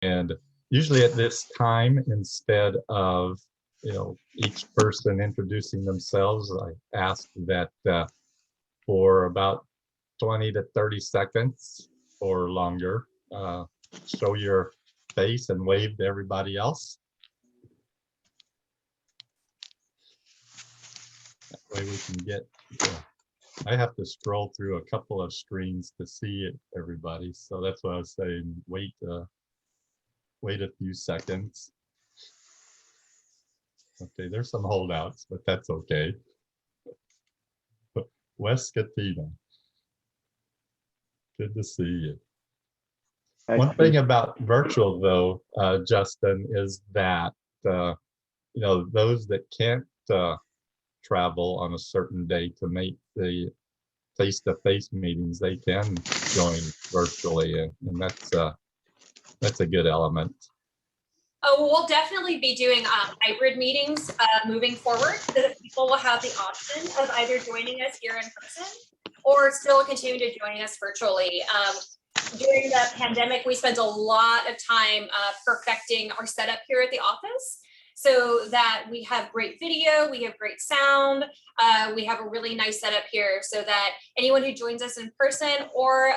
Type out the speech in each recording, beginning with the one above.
And usually at this time, instead of each person introducing themselves, I ask that for about 20 to 30 seconds or longer, show your face and wave to everybody else. That way we can get, I have to scroll through a couple of screens to see it, everybody. So that's why I was saying, wait a few seconds. Okay, there's some holdouts, but that's okay. Wes Katina, good to see you. One thing about virtual, though, Justin, is that those that can't travel on a certain day to make the face-to-face meetings, they can join virtually, and that's a good element. Oh, we'll definitely be doing hybrid meetings moving forward, so that people will have the option of either joining us here in person or still continue to join us virtually. During the pandemic, we spent a lot of time perfecting our setup here at the office so that we have great video, we have great sound, we have a really nice setup here so that anyone who joins us in person or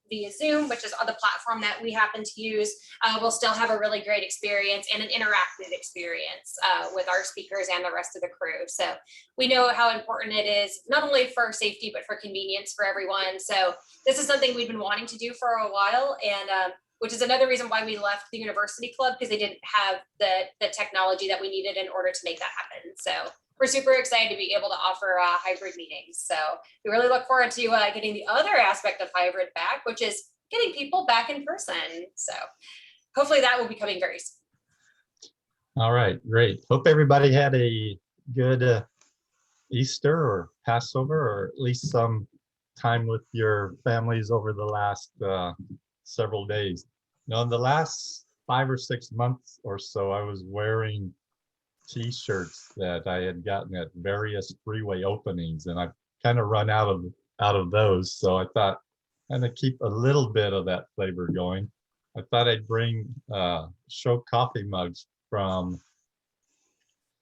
via Zoom, which is on the platform that we happen to use, will still have a really great experience and an interactive experience with our speakers and the rest of the crew. So we know how important it is, not only for safety, but for convenience for everyone. So this is something we've been wanting to do for a while, and which is another reason why we left the university club, because they didn't have the technology that we needed in order to make that happen. So we're super excited to be able to offer hybrid meetings. So we really look forward to getting the other aspect of hybrid back, which is getting people back in person. So hopefully that will be coming very soon. All right, great. Hope everybody had a good Easter or Passover, or at least some time with your families over the last several days. Now, in the last 5 or 6 months or so, I was wearing T-shirts that I had gotten at various Freeway openings, and I've kind of run out of those. So I thought, I'm gonna keep a little bit of that flavor going. I thought I'd bring show coffee mugs from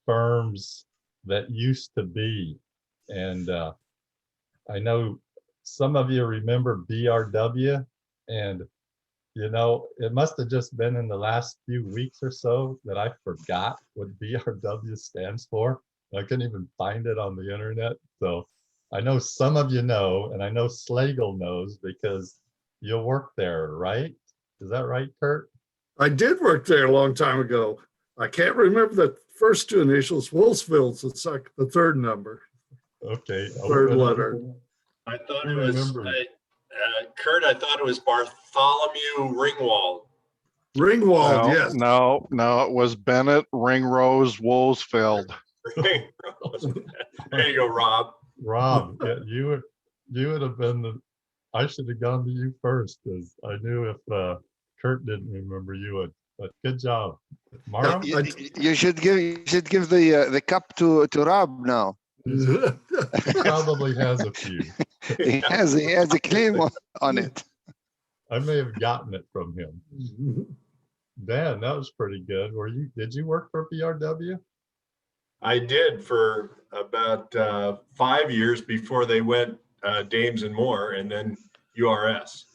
firms that used to be, and I know some of you remember BRW, and it must have just been in the last few weeks or so that I forgot what BRW stands for. I couldn't even find it on the internet. So I know some of you know, and I know Slagle knows because you work there, right? Is that right, Kurt? I did work there a long time ago. I can't remember the first two initials. Woolsville's the third number. Okay. Third letter. I thought it was Kurt. I thought it was Bartholomew Ringwald. Ringwald, yes. No, it was Bennett Ringrose Woolsfield. There you go, Rob. Rob, yeah, you would have been I should have gone to you first, because I knew if Kurt didn't remember, you would. But good job, Mara. You should give the cup to Rob now. He probably has a few. He has a claim on it. I may have gotten it from him. Dan, that was pretty good. Did you work for BRW? I did for about 5 years before they went Dames and Moore, and then URS.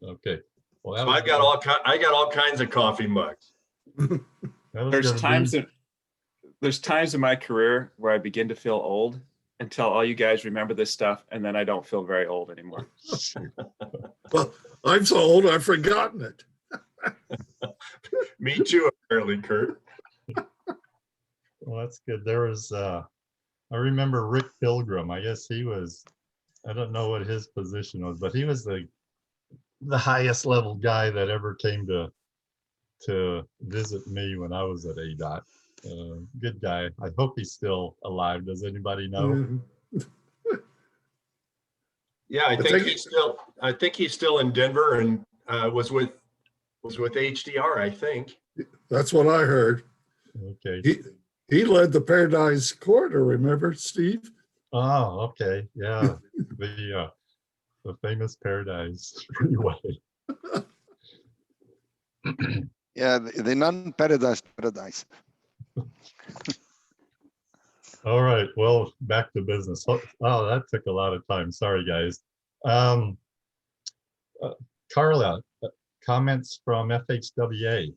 Okay. Well, so I got all kinds of coffee mugs. There's times in my career where I begin to feel old until all you guys remember this stuff, and then I don't feel very old anymore. Well, I'm so old I've forgotten it. Me too, apparently, Kurt. Well, that's good. There was I remember Rick Pilgrim. I guess he was, I don't know what his position was, but he was the highest level guy that ever came to visit me when I was at Adot. Good guy. I hope he's still alive. Does anybody know? Yeah, I think he's still in Denver, and was with HDR, I think. That's what I heard. Okay. He led the Paradise Corridor, remember, Steve? Oh, okay. Yeah. The famous Paradise Freeway. Yeah, the non-paradise. All right, well, back to business. Oh, that took a lot of time. Sorry, guys. Uh, Carla, comments from FHWA.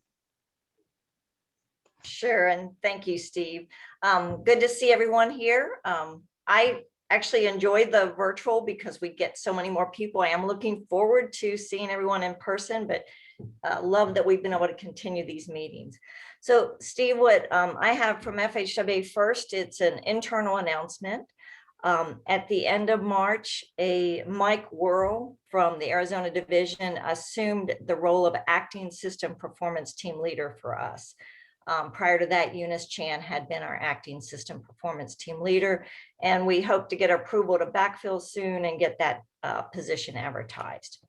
Sure, and thank you, Steve. Good to see everyone here. I actually enjoyed the virtual because we get so many more people. I am looking forward to seeing everyone in person, but love that we've been able to continue these meetings. So Steve, what I have from FHWA first, it's an internal announcement. At the end of March, Mike Worrell from the Arizona division assumed the role of acting system performance team leader for us. Prior to that, Eunice Chan had been our acting system performance team leader, and we hope to get approval to backfill soon and get that position advertised.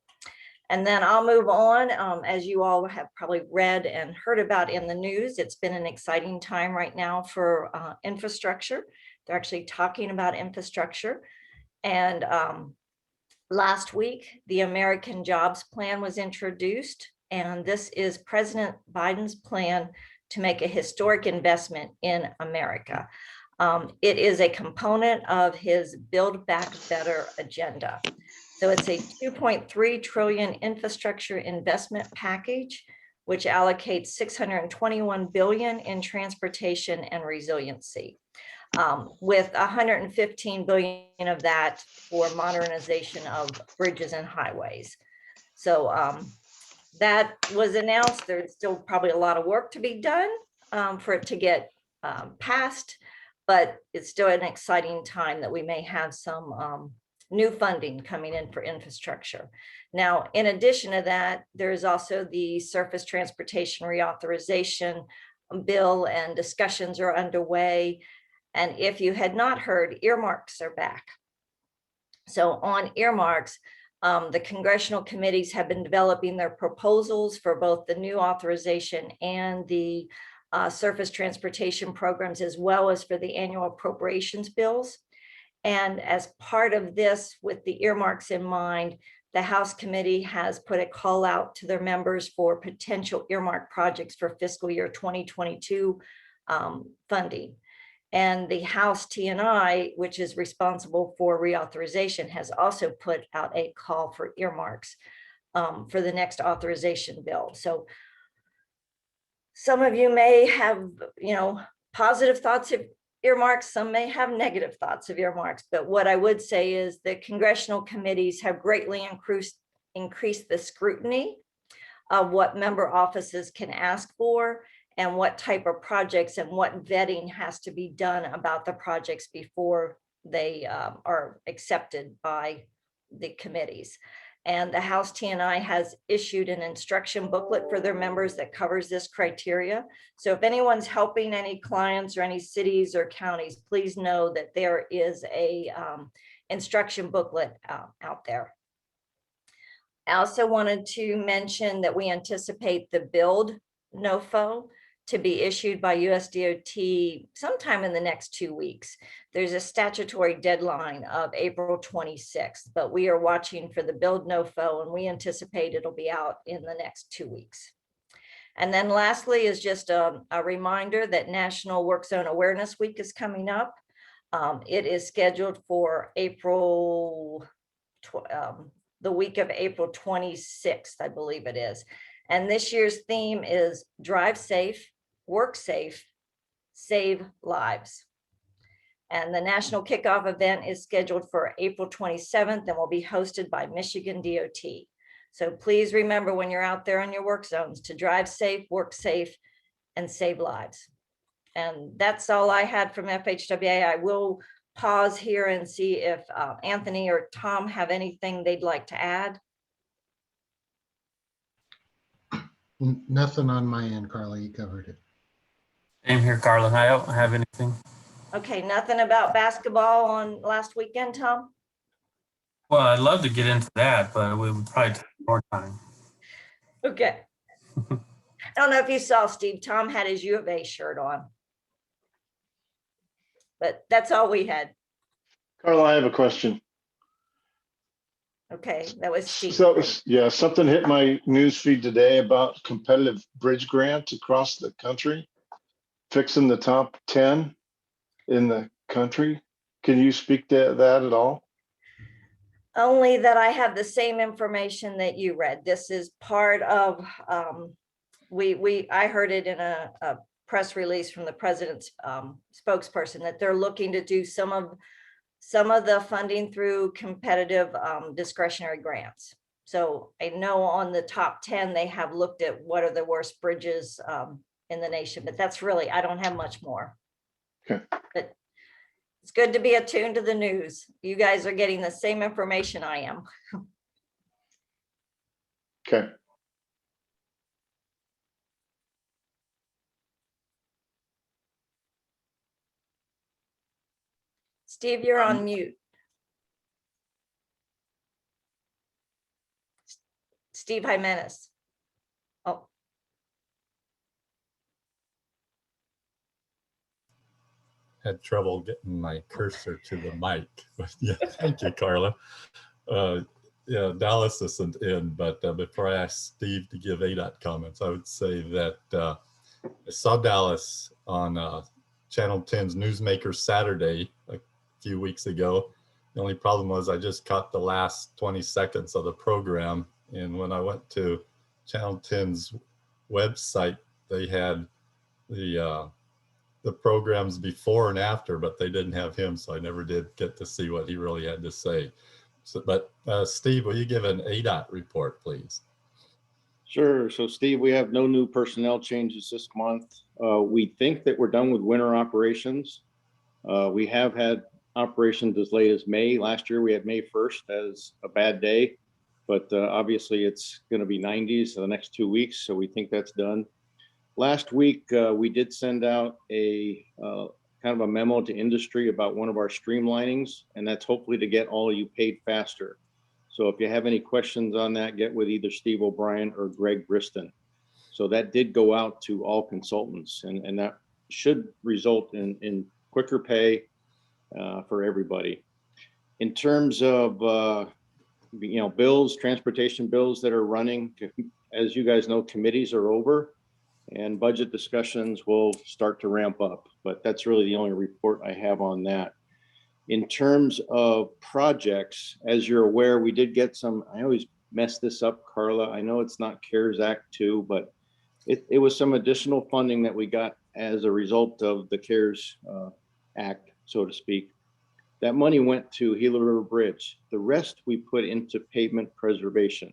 And then I'll move on. As you all have probably read and heard about in the news, it's been an exciting time right now for infrastructure. They're actually talking about infrastructure. And last week, the American Jobs Plan was introduced, and this is President Biden's plan to make a historic investment in America. It is a component of his Build Back Better agenda. So it's a 2.3 trillion infrastructure investment package, which allocates 621 billion in transportation and resiliency, with 115 billion of that for modernization of bridges and highways. So that was announced. There's still probably a lot of work to be done for it to get passed, but it's still an exciting time that we may have some new funding coming in for infrastructure. Now, in addition to that, there's also the Surface Transportation Reauthorization bill, and discussions are underway. And if you had not heard, earmarks are back. So on earmarks, the congressional committees have been developing their proposals for both the new authorization and the surface transportation programs, as well as for the annual appropriations bills. And as part of this, with the earmarks in mind, the House committee has put a call out to their members for potential earmark projects for fiscal year 2022 funding. And the House T&I, which is responsible for reauthorization, has also put out a call for earmarks for the next authorization bill. So some of you may have, positive thoughts of earmarks, some may have negative thoughts of earmarks, but what I would say is the congressional committees have greatly increased the scrutiny of what member offices can ask for and what type of projects and what vetting has to be done about the projects before they are accepted by the committees. And the House T&I has issued an instruction booklet for their members that covers this criteria. So if anyone's helping any clients or any cities or counties, please know that there is a instruction booklet out there. I also wanted to mention that we anticipate the build NOFO to be issued by USDOT sometime in the next 2 weeks. There's a statutory deadline of April 26th, but we are watching for the build NOFO, and we anticipate it'll be out in the next 2 weeks. And then lastly is just a reminder that National Work Zone Awareness Week is coming up. It is scheduled for the week of April 26th, I believe it is. And this year's theme is Drive Safe, Work Safe, Save Lives. And the national kickoff event is scheduled for April 27th and will be hosted by Michigan DOT. So please remember, when you're out there in your work zones, to drive safe, work safe, and save lives. And that's all I had from FHWA. I will pause here and see if Anthony or Tom have anything they'd like to add. Nothing on my end, Carla, you covered it. Same here, Carla. I don't have anything. Okay, nothing about basketball on last weekend, Tom? Well, I'd love to get into that, but we would probably take more time. Okay. I don't know if you saw, Steve, Tom had his U of A shirt on. But that's all we had. Carla, I have a question. Okay, that was Steve. So, yeah, something hit my news feed today about competitive bridge grants across the country, fixing the top 10 in the country. Can you speak to that at all? Only that I have the same information that you read. This is part of, I heard it in a press release from the president's spokesperson that they're looking to do some of the funding through competitive discretionary grants. So I know on the top 10, they have looked at what are the worst bridges in the nation, but that's really, I don't have much more. Okay. But it's good to be attuned to the news. You guys are getting the same information I am. Okay. Steve, you're on mute. Steve Jimenez. Oh, Had trouble getting my cursor to the mic. But yeah, thank you, Carla. Yeah, Dallas isn't in, but before I ask Steve to give ADOT comments, I would say that I saw Dallas on Channel 10's Newsmaker Saturday a few weeks ago. The only problem was I just caught the last 20 seconds of the program. And when I went to Channel 10's website, they had the programs before and after, but they didn't have him, so I never did get to see what he really had to say. So, but Steve, will you give an ADOT report, please? Sure. So Steve, we have no new personnel changes this month. We think that we're done with winter operations. We have had operations as late as May. Last year we had May 1st as a bad day, but obviously it's going to be 90s for the next 2 weeks. So we think that's done. Last week, we did send out a kind of a memo to industry about one of our streamlinings, and that's hopefully to get all of you paid faster. So if you have any questions on that, get with either Steve O'Brien or Greg Briston. So that did go out to all consultants, and that should result in quicker pay for everybody. In terms of bills, transportation bills that are running, as you guys know, committees are over and budget discussions will start to ramp up, but that's really the only report I have on that. In terms of projects, as you're aware, we did get some, I always mess this up, Carla. I know it's not CARES Act 2, but it was some additional funding that we got as a result of the CARES Act, so to speak. That money went to Gila River Bridge. The rest we put into pavement preservation.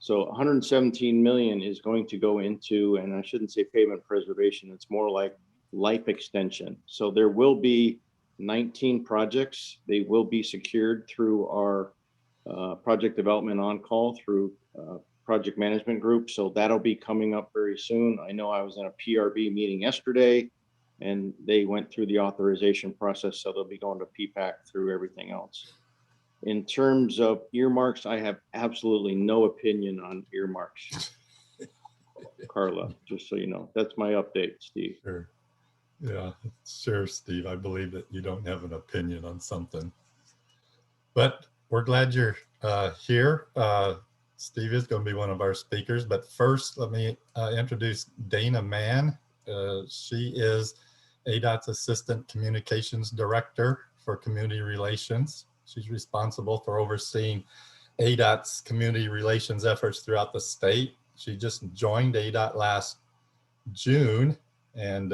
So 117 million is going to go into, and I shouldn't say pavement preservation, it's more like life extension. So there will be 19 projects. They will be secured through our project development on-call through project management group. So that'll be coming up very soon. I know I was in a PRB meeting yesterday and they went through the authorization process. So they'll be going to PPAC through everything else. In terms of earmarks, I have absolutely no opinion on earmarks. Carla, just so you know, that's my update, Steve. Sure. Yeah, sure, Steve. I believe that you don't have an opinion on something, but we're glad you're here. Steve is going to be one of our speakers, but first let me introduce Dana Mann. She is ADOT's Assistant Communications Director for Community Relations. She's responsible for overseeing ADOT's community relations efforts throughout the state. She just joined ADOT last June and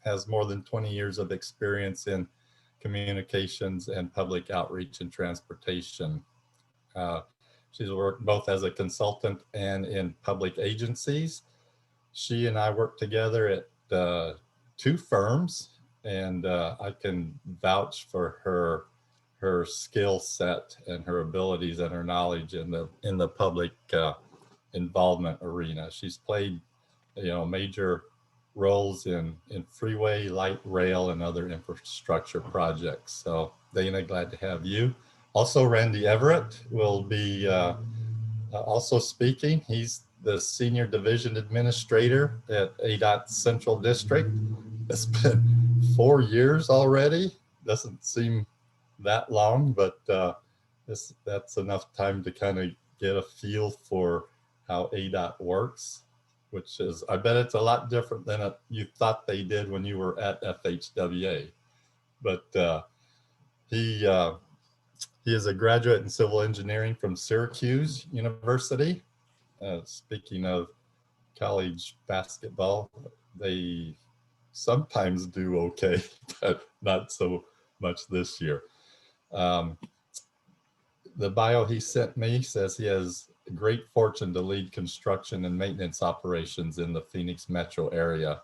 has more than 20 years of experience in communications and public outreach and transportation. She's worked both as a consultant and in public agencies. She and I work together at 2 firms, and I can vouch for her skill set and her abilities and her knowledge in the public involvement arena. She's played, major roles in freeway, light rail, and other infrastructure projects. So Dana, glad to have you. Also, Randy Everett will be also speaking. He's the Senior Division Administrator at ADOT Central District. It's been 4 years already. Doesn't seem that long, but that's enough time to kind of get a feel for how ADOT works, which is, I bet it's a lot different than you thought they did when you were at FHWA. But he is a graduate in civil engineering from Syracuse University. Speaking of college basketball, they sometimes do okay, but not so much this year. The bio he sent me says he has great fortune to lead construction and maintenance operations in the Phoenix metro area,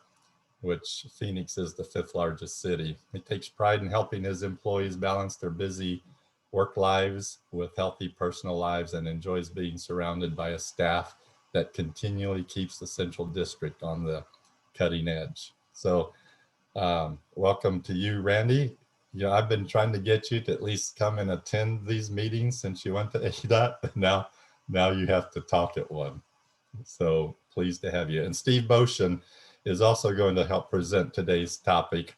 which Phoenix is the 5th largest city. He takes pride in helping his employees balance their busy work lives with healthy personal lives and enjoys being surrounded by a staff that continually keeps the Central District on the cutting edge. So welcome to you, Randy. Yeah, I've been trying to get you to at least come and attend these meetings since you went to ADOT. Now you have to talk at one. So pleased to have you. And Steve Boshin is also going to help present today's topic.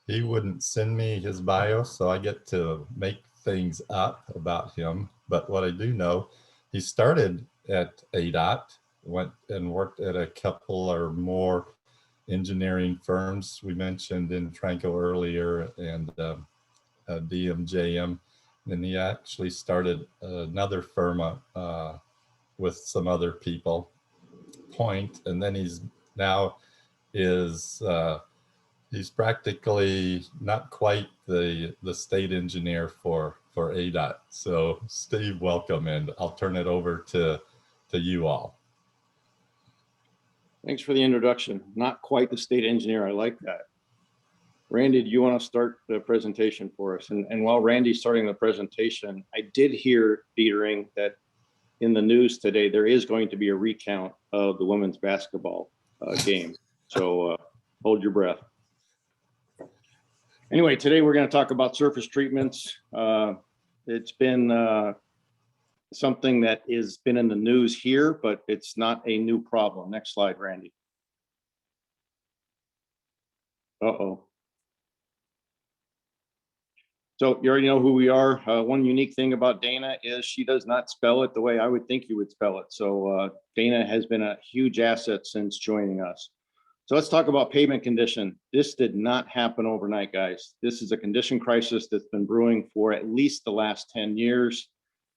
He wouldn't send me his bio, so I get to make things up about him. But what I do know, he started at ADOT, went and worked at a couple or more engineering firms we mentioned in Tranco earlier, and DMJM. Then he actually started another firm with some other people, Point, and then he's practically not quite the state engineer for ADOT. So Steve, welcome, and I'll turn it over to you all. Thanks for the introduction. Not quite the state engineer. I like that. Randy, do you want to start the presentation for us? And while Randy's starting the presentation, I did hear, Dietering, that in the news today, there is going to be a recount of the women's basketball game. So hold your breath. Anyway, today we're going to talk about surface treatments. It's been something that has been in the news here, but it's not a new problem. Next slide, Randy. Uh-oh. So you already know who we are. One unique thing about Dana is she does not spell it the way I would think you would spell it. So Dana has been a huge asset since joining us. So let's talk about pavement condition. This did not happen overnight, guys. This is a condition crisis that's been brewing for at least the last 10 years.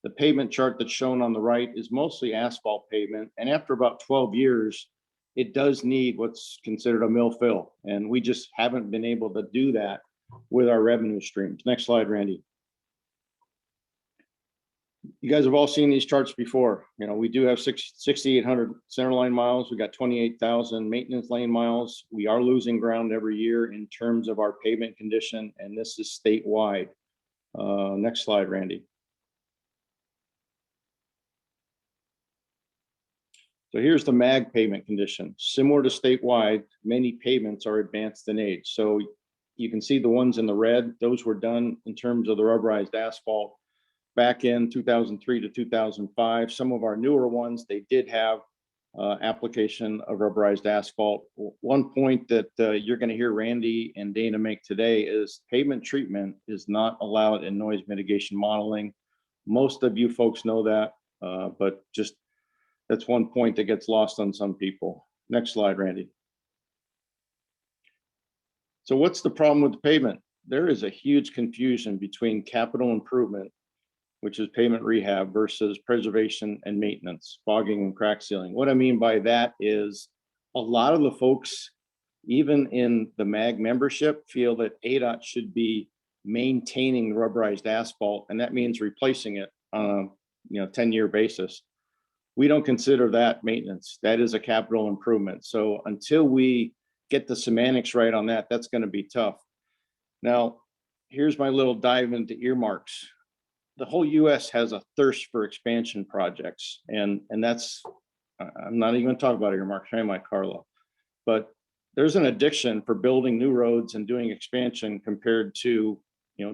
The pavement chart that's shown on the right is mostly asphalt pavement. And after about 12 years, it does need what's considered a mill fill. And we just haven't been able to do that with our revenue streams. Next slide, Randy. You guys have all seen these charts before. You know, we do have 6,800 centerline miles. We got 28,000 maintenance lane miles. We are losing ground every year in terms of our pavement condition, and this is statewide. Next slide, Randy. So here's the MAG pavement condition. Similar to statewide, many pavements are advanced in age. So you can see the ones in the red, those were done in terms of the rubberized asphalt back in 2003 to 2005. Some of our newer ones, they did have application of rubberized asphalt. One point that you're going to hear Randy and Dana make today is pavement treatment is not allowed in noise mitigation modeling. Most of you folks know that, but just that's one point that gets lost on some people. Next slide, Randy. So what's the problem with the pavement? There is a huge confusion between capital improvement, which is pavement rehab, versus preservation and maintenance, fogging and crack sealing. What I mean by that is a lot of the folks, even in the MAG membership, feel that ADOT should be maintaining the rubberized asphalt, and that means replacing it on a 10-year basis. We don't consider that maintenance. That is a capital improvement. So until we get the semantics right on that, that's going to be tough. Now, here's my little dive into earmarks. The whole US has a thirst for expansion projects. And that's, I'm not even talking about earmarks, am I, Carla? But there's an addiction for building new roads and doing expansion compared to,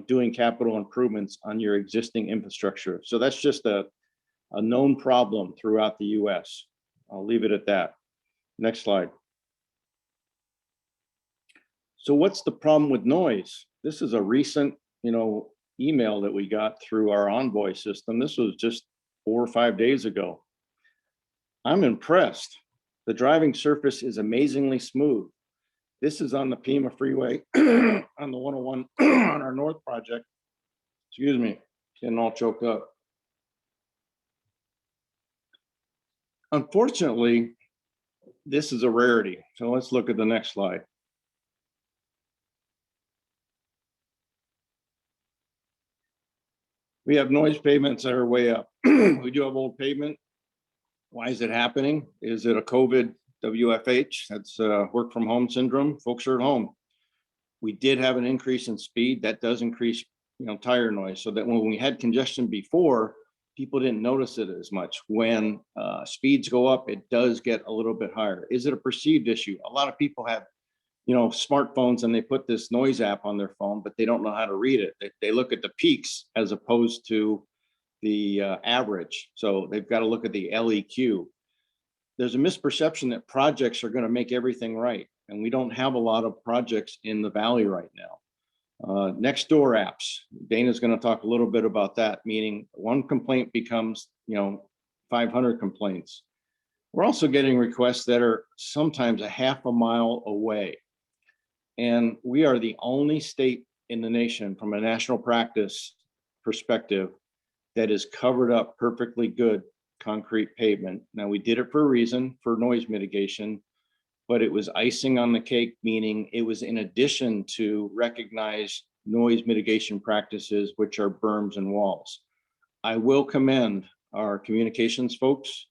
doing capital improvements on your existing infrastructure. So that's just a known problem throughout the US. I'll leave it at that. Next slide. So what's the problem with noise? This is a recent, email that we got through our Envoy system. This was just 4 or 5 days ago. I'm impressed. The driving surface is amazingly smooth. This is on the Pima Freeway on the 101 on our North project. Excuse me, getting all choked up. Unfortunately, this is a rarity. So let's look at the next slide. We have noise pavements that are way up. We do have old pavement. Why is it happening? Is it a COVID WFH? That's work from home syndrome. Folks are at home. We did have an increase in speed. That does increase, tire noise. So that when we had congestion before, people didn't notice it as much. When speeds go up, it does get a little bit higher. Is it a perceived issue? A lot of people have, smartphones and they put this noise app on their phone, but they don't know how to read it. They look at the peaks as opposed to the average. So they've got to look at the LEQ. There's a misperception that projects are going to make everything right. And we don't have a lot of projects in the valley right now. Next door apps. Dana's going to talk a little bit about that, meaning one complaint becomes, 500 complaints. We're also getting requests that are sometimes a half a mile away. And we are the only state in the nation from a national practice perspective that is covered up perfectly good concrete pavement. Now, we did it for a reason, for noise mitigation, but it was icing on the cake, meaning it was in addition to recognized noise mitigation practices, which are berms and walls. I will commend our communications folks,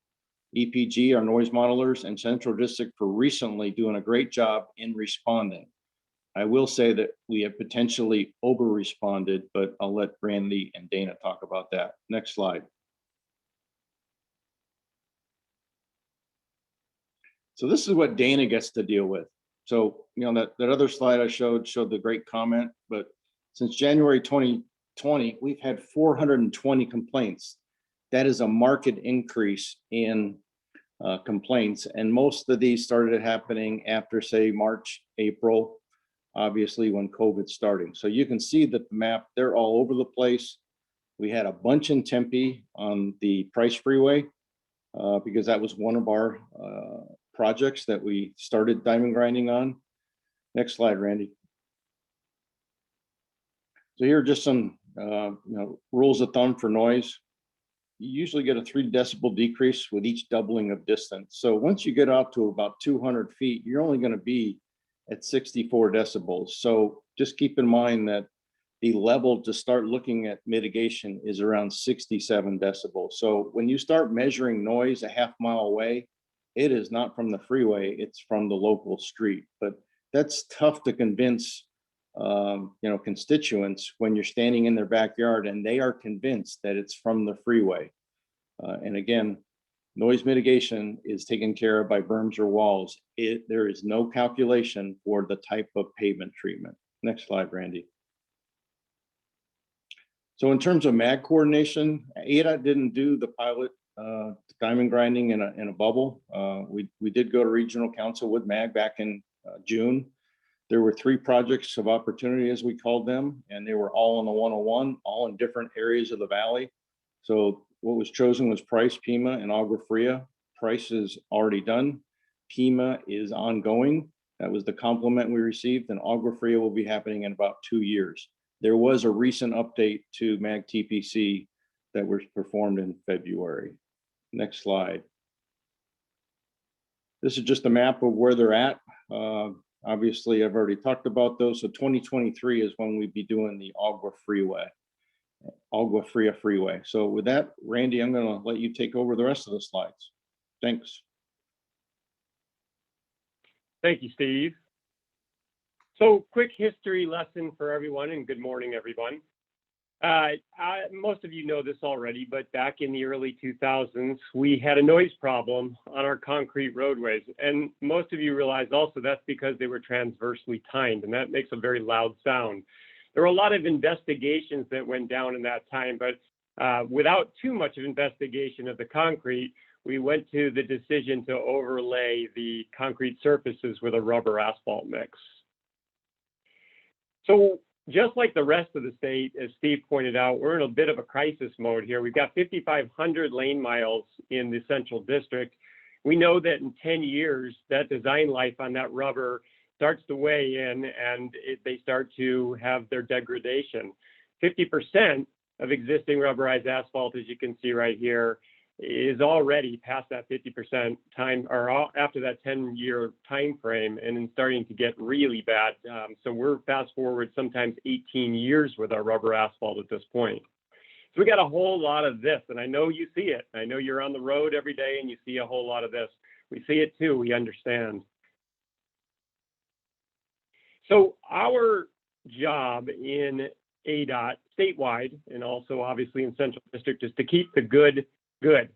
EPG, our noise modelers, and Central District for recently doing a great job in responding. I will say that we have potentially over-responded, but I'll let Randy and Dana talk about that. Next slide. So this is what Dana gets to deal with. So, that other slide I showed the great comment, but since January 2020, we've had 420 complaints. That is a marked increase in complaints. And most of these started happening after, say, March, April, obviously when COVID starting. So you can see that the map, they're all over the place. We had a bunch in Tempe on the Price Freeway because that was one of our projects that we started diamond grinding on. Next slide, Randy. So here are just some rules of thumb for noise. You usually get a 3 decibel decrease with each doubling of distance. So once you get out to about 200 feet, you're only going to be at 64 decibels. So just keep in mind that the level to start looking at mitigation is around 67 decibels. So when you start measuring noise a half mile away, it is not from the freeway, it's from the local street. But that's tough to convince constituents when you're standing in their backyard and they are convinced that it's from the freeway. And again, noise mitigation is taken care of by berms or walls. There is no calculation for the type of pavement treatment. Next slide, Randy. So in terms of MAG coordination, Adot didn't do the pilot diamond grinding in a bubble. We did go to regional council with MAG back in June. There were 3 projects of opportunity, as we called them, and they were all on the 101, all in different areas of the valley. So what was chosen was Price, Pima, and Agua Fria. Price is already done. Pima is ongoing. That was the compliment we received, and Agua Fria will be happening in about 2 years. There was a recent update to MAG TPC that was performed in February. Next slide. This is just a map of where they're at. Obviously, I've already talked about those. So 2023 is when we'd be doing the Agua Fria Freeway. So with that, Randy, I'm going to let you take over the rest of the slides. Thanks. Thank you, Steve. So quick history lesson for everyone, and good morning, everyone. Most of you know this already, but back in the early 2000s, we had a noise problem on our concrete roadways. And most of you realize also that's because they were transversely tined, and that makes a very loud sound. There were a lot of investigations that went down in that time, but without too much of investigation of the concrete, we went to the decision to overlay the concrete surfaces with a rubber asphalt mix. So just like the rest of the state, as Steve pointed out, we're in a bit of a crisis mode here. We've got 5,500 lane miles in the central district. We know that in 10 years, that design life on that rubber starts to weigh in and they start to have their degradation. 50% of existing rubberized asphalt, as you can see right here, is already past that 50% time, or after that 10-year time frame, and then starting to get really bad. So we're fast forward sometimes 18 years with our rubber asphalt at this point. So we got a whole lot of this, and I know you see it. I know you're on the road every day and you see a whole lot of this. We see it too, we understand. So our job in ADOT statewide, and also obviously in Central District, is to keep the good good.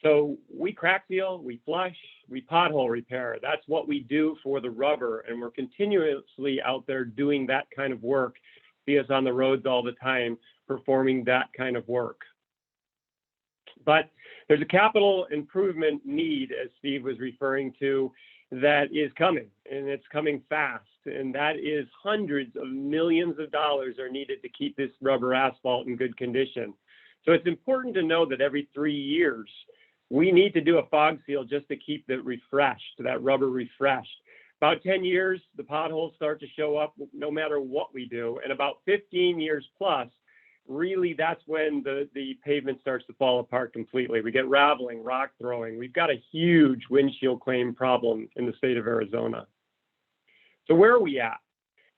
So we crack seal, we flush, we pothole repair. That's what we do for the rubber, and we're continuously out there doing that kind of work. See us on the roads all the time, performing that kind of work. But there's a capital improvement need, as Steve was referring to, that is coming, and it's coming fast. And that is hundreds of millions of dollars are needed to keep this rubber asphalt in good condition. So it's important to know that every 3 years, we need to do a fog seal just to keep it refreshed, that rubber refreshed. About 10 years, the potholes start to show up no matter what we do. And about 15 years plus, really that's when the pavement starts to fall apart completely. We get raveling, rock throwing. We've got a huge windshield claim problem in the state of Arizona. So where are we at?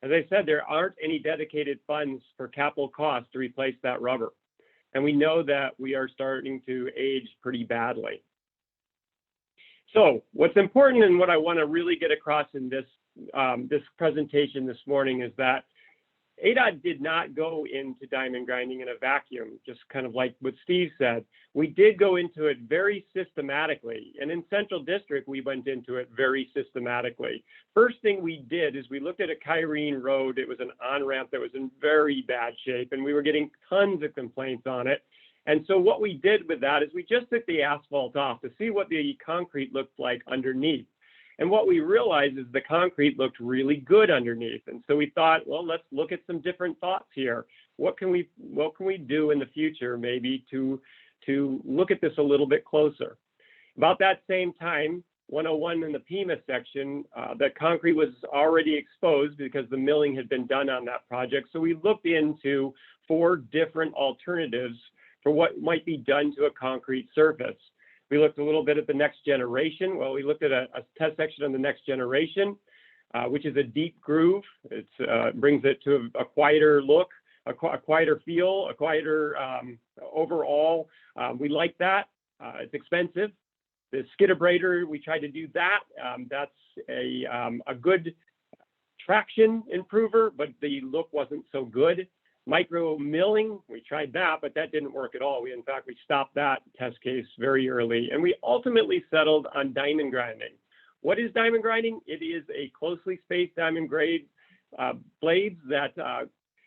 As I said, there aren't any dedicated funds for capital costs to replace that rubber. And we know that we are starting to age pretty badly. So what's important and what I want to really get across in this, this presentation this morning is that ADOT did not go into diamond grinding in a vacuum, just kind of like what Steve said. We did go into it very systematically. And in Central District, we went into it very systematically. First thing we did is we looked at a Kyrene Road. It was an on-ramp that was in very bad shape, and we were getting tons of complaints on it. And so what we did with that is we just took the asphalt off to see what the concrete looked like underneath. And what we realized is the concrete looked really good underneath. And so we thought, well, let's look at some different thoughts here. What can we do in the future maybe to look at this a little bit closer? About that same time, 101 in the Pima section, the concrete was already exposed because the milling had been done on that project. So we looked into 4 different alternatives for what might be done to a concrete surface. We looked a little bit at the next generation. Well, we looked at a test section on the next generation, which is a deep groove. It brings it to a quieter look, a quieter feel, a quieter overall. We like that. It's expensive. The skidabrator, we tried to do that. That's a good traction improver, but the look wasn't so good. Micro milling, we tried that, but that didn't work at all. In fact, we stopped that test case very early, and we ultimately settled on diamond grinding. What is diamond grinding? It is a closely spaced diamond grade blades that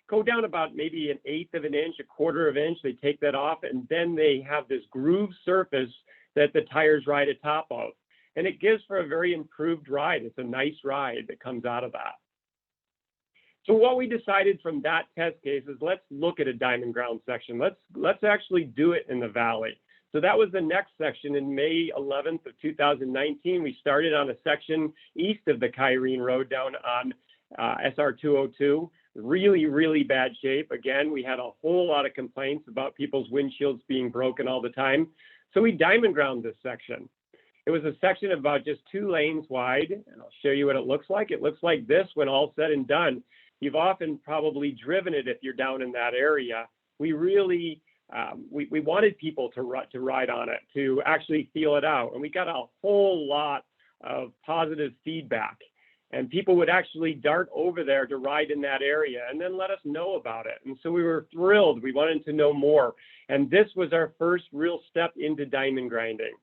go down about maybe 1/8 of an inch, 1/4 of an inch. They take that off, and then they have this groove surface that the tires ride atop of. And it gives for a very improved ride. It's a nice ride that comes out of that. So what we decided from that test case is let's look at a diamond ground section. Let's actually do it in the valley. So that was the next section in May 11th of 2019. We started on a section east of the Kyrene Road down on SR 202. Really, really bad shape. Again, we had a whole lot of complaints about people's windshields being broken all the time. So we diamond ground this section. It was a section of about just 2 lanes wide, and I'll show you what it looks like. It looks like this when all said and done. You've often probably driven it if you're down in that area. We really, we wanted people to ride on it, to actually feel it out. And we got a whole lot of positive feedback. And people would actually dart over there to ride in that area and then let us know about it. And so we were thrilled. We wanted to know more. And this was our first real step into diamond grinding.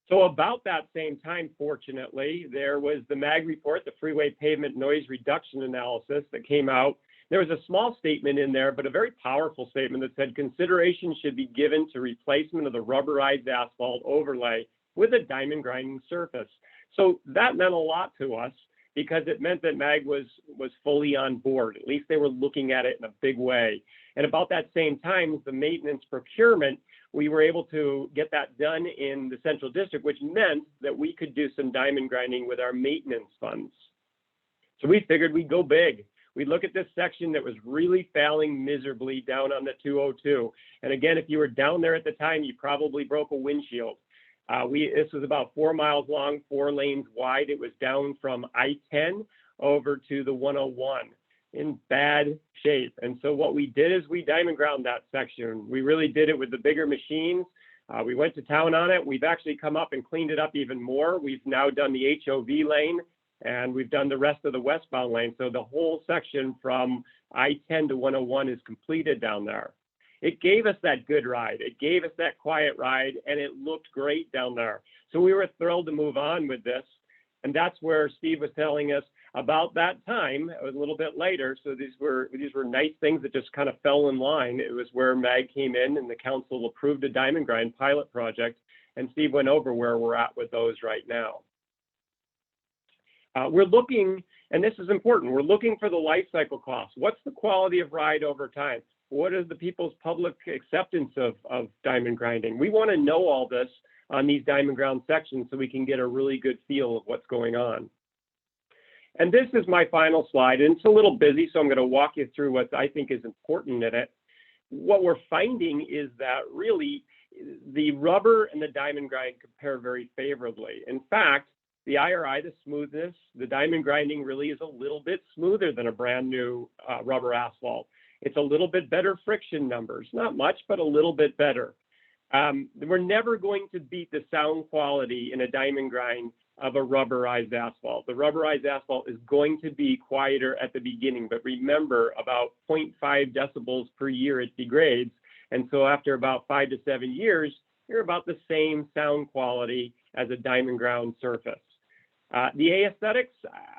So about that same time, fortunately, there was the MAG report, the Freeway Pavement Noise Reduction Analysis that came out. There was a small statement in there, but a very powerful statement that said consideration should be given to replacement of the rubberized asphalt overlay with a diamond grinding surface. So that meant a lot to us. because it meant that MAG was fully on board. At least they were looking at it in a big way. And about that same time, the maintenance procurement, we were able to get that done in the Central District, which meant that we could do some diamond grinding with our maintenance funds. So we figured we'd go big. We'd look at this section that was really failing miserably down on the 202. And again, if you were down there at the time, you probably broke a windshield. This was about 4 miles long, 4 lanes wide. It was down from I-10 over to the 101 in bad shape. And so what we did is we diamond ground that section. We really did it with the bigger machines. We went to town on it. We've actually come up and cleaned it up even more. We've now done the HOV lane, and we've done the rest of the westbound lane. So the whole section from I-10 to 101 is completed down there. It gave us that good ride. It gave us that quiet ride, and it looked great down there. So we were thrilled to move on with this. And that's where Steve was telling us about that time. It was a little bit later. So these were nice things that just kind of fell in line. It was where MAG came in and the council approved a diamond grind pilot project. And Steve went over where we're at with those right now. We're looking, and this is important, we're looking for the life cycle costs. What's the quality of ride over time? What is the people's public acceptance of diamond grinding? We want to know all this on these diamond ground sections so we can get a really good feel of what's going on. And this is my final slide, and it's a little busy, so I'm going to walk you through what I think is important in it. What we're finding is that really the rubber and the diamond grind compare very favorably. In fact, the IRI, the smoothness, the diamond grinding really is a little bit smoother than a brand new rubber asphalt. It's a little bit better friction numbers, not much, but a little bit better. We're never going to beat the sound quality in a diamond grind of a rubberized asphalt. The rubberized asphalt is going to be quieter at the beginning, but remember, about 0.5 decibels per year it degrades. And so after about 5 to 7 years, you're about the same sound quality as a diamond ground surface. The aesthetics,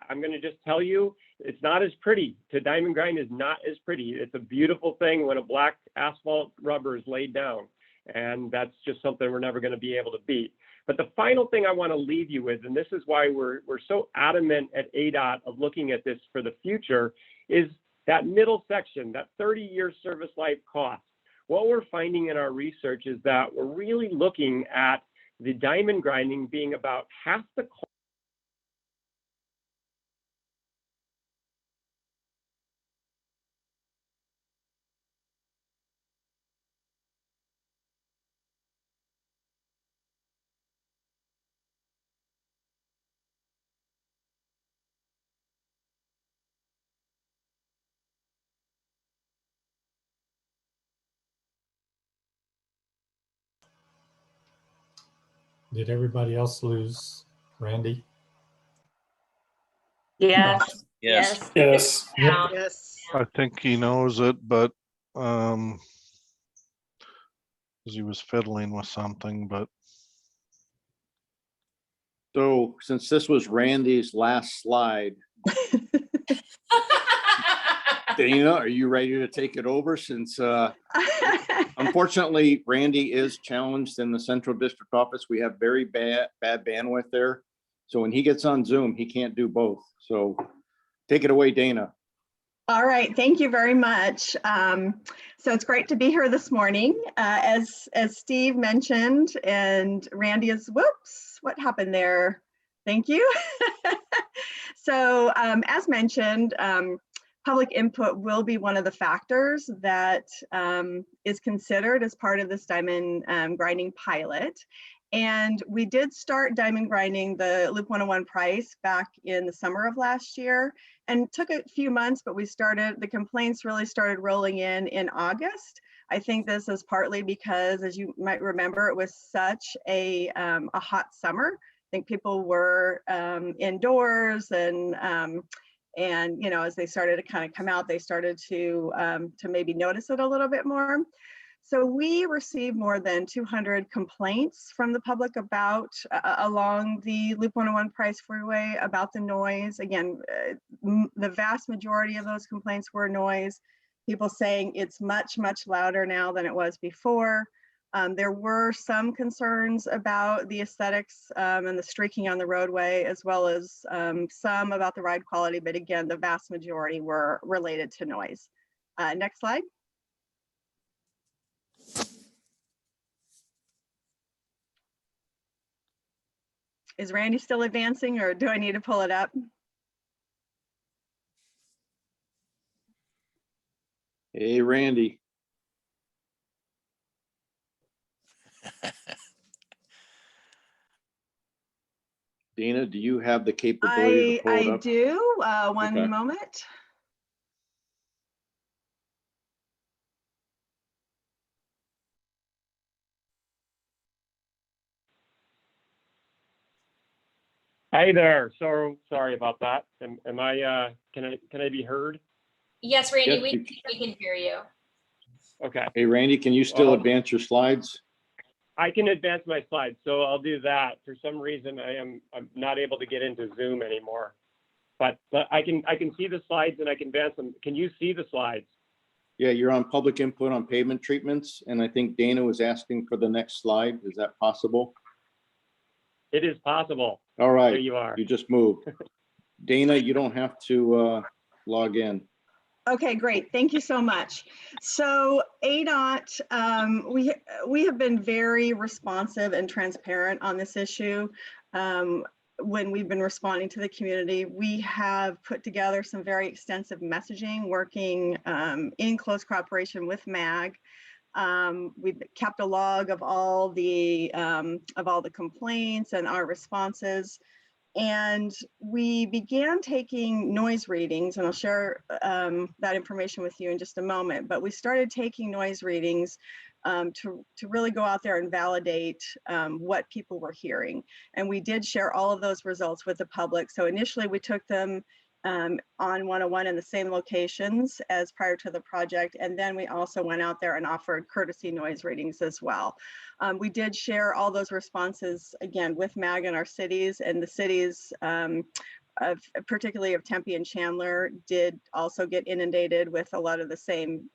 I'm going to just tell you, it's not as pretty. To diamond grind is not as pretty. It's a beautiful thing when a black asphalt rubber is laid down. And that's just something we're never going to be able to beat. But the final thing I want to leave you with, and this is why we're so adamant at ADOT of looking at this for the future, is that middle section, that 30-year service life cost. What we're finding in our research is that we're really looking at the diamond grinding being about half the cost. Did everybody else lose Randy? Yes. Yes. Yes. Yeah. Yes. I think he knows it, but, 'cause he was fiddling with something, but So since this was Randy's last slide, Dana, are you ready to take it over? Since unfortunately, Randy is challenged in the Central District office. We have very bad bandwidth there. So when he gets on Zoom, he can't do both. So take it away, Dana. All right, thank you very much. So it's great to be here this morning. As Steve mentioned, and Randy is, whoops, what happened there? Thank you. So as mentioned, public input will be one of the factors that is considered as part of this diamond grinding pilot. And we did start diamond grinding the Loop 101 price back in the summer of last year, and took a few months, but the complaints really started rolling in August. I think this is partly because, as you might remember, it was such a hot summer. I think people were indoors, and you know, as they started to kind of come out, they started to maybe notice it a little bit more. So we received more than 200 complaints from the public about along the Loop 101 Price Freeway about the noise. Again, the vast majority of those complaints were noise. People saying it's much, much louder now than it was before. There were some concerns about the aesthetics and the streaking on the roadway, as well as some about the ride quality, but again, the vast majority were related to noise. Next slide. Is Randy still advancing, or do I need to pull it up? Hey, Randy. Dana, do you have the capability to pull it I up? do. One Okay. moment. Hey there. So sorry about that. Am I? Can I be heard? Yes, Randy, Yes, we can hear you. Okay. Hey, Randy, can you still advance your slides? I can advance my slides, so I'll do that. For some reason, I'm not able to get into Zoom anymore, but I can see the slides and I can advance them. Can you see the slides? Yeah, you're on public input on pavement treatments, and I think Dana was asking for the next slide. Is that possible? It is possible. All right. There you are. You just moved. Dana, you don't have to log in. Okay, great. Thank you so much. So ADOT, we have been very responsive and transparent on this issue. When we've been responding to the community, we have put together some very extensive messaging, working in close cooperation with MAG. We've kept a log of all the complaints and our responses. And we began taking noise readings, and I'll share that information with you in just a moment, but we started taking noise readings to really go out there and validate what people were hearing. And we did share all of those results with the public. So initially we took them on 101 in the same locations as prior to the project. And then we also went out there and offered courtesy noise readings as well. We did share all those responses again with MAG in our cities, and the cities particularly of Tempe and Chandler did also get inundated with a lot of the same